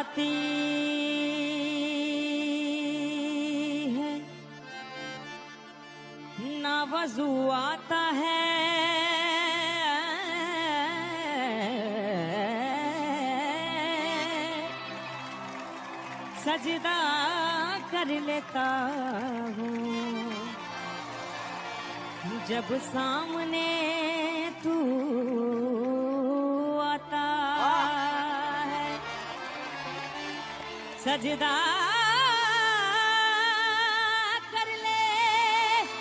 आती है ना वजू आता है, सजदा कर लेता हूँ जब सामने तू आता है। सजदा कर लेता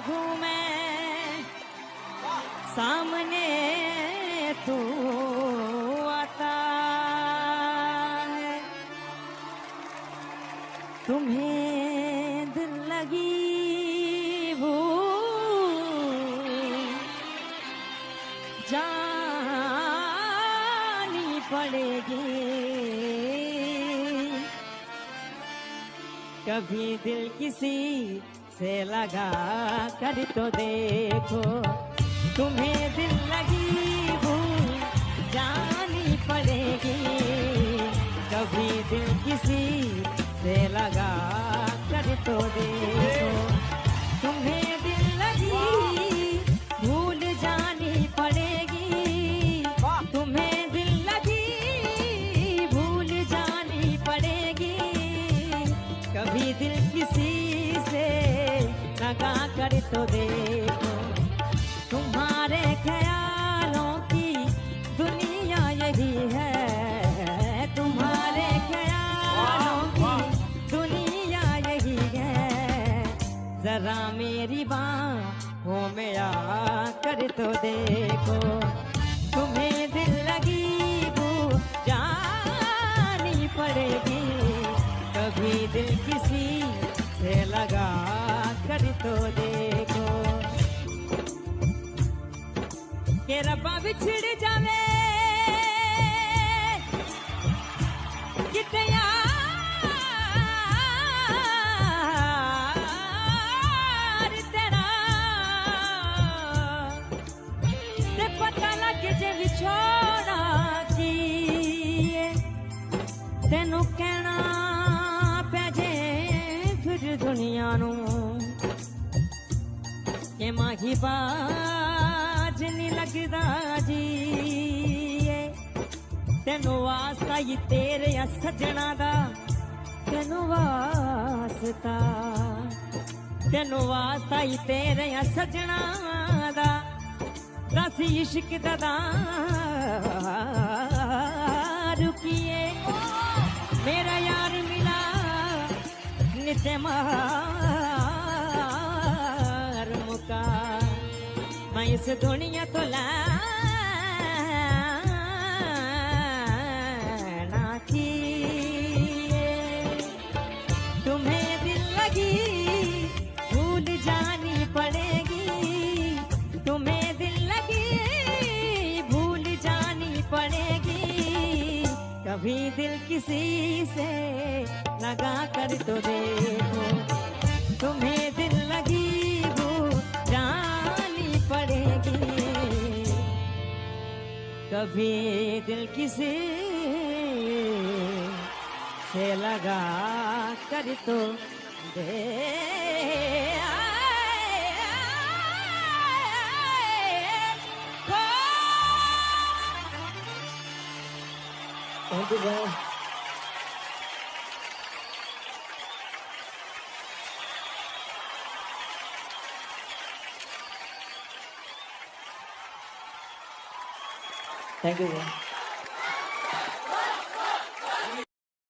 हूँ मैं सामने तू आता है। तुम्हें दिल लगी भूल जानी पड़ेगी, कभी दिल किसी से लगा कर तो देखो। तुम्हें दिल लगी भूल जानी पड़ेगी, कभी दिल किसी से लगा कर तो देखो। तुम्हें दिल लगी भूल जानी पड़ेगी, तुम्हें दिल लगी भूल जानी पड़ेगी, कभी दिल किसी से लगा कर तो देखो। तुम्हारे ख्यालों की दुनिया यही है, तुम्हारे ख्यालों की दुनिया यही है, जरा मेरी बाहों में आकर तो देखो। तुम्हें दिल लगी भूल जानी पड़ेगी, कभी दिल किसी से लगा कर तो देखो। के रब्बा बिछड़ जावे किते यार तेरा, ते पता लग जे विछोड़ा की तेनू कहना पै जे फिर दुनिया नू के माही बाज नहीं लगदा जी। तेनू वास्ता ही तेरे सजना दा, तेनू वास्ता तेनू वास्ता ही तेरे सजना दा, दस इश्क दा रुकिए मेरा यार मिला नित्य मार मुका। मैं इस दुनिया तो लाना चाहिए। तुम्हें दिल लगी भूल जानी पड़ेगी, तुम्हें दिल लगी भूल जानी पड़ेगी, कभी दिल किसी से लगा कर तो देखो। तुम्हें दिल लगी भूल जानी पड़ेगी, कभी दिल किसी से लगा कर तो देखो। Thank you.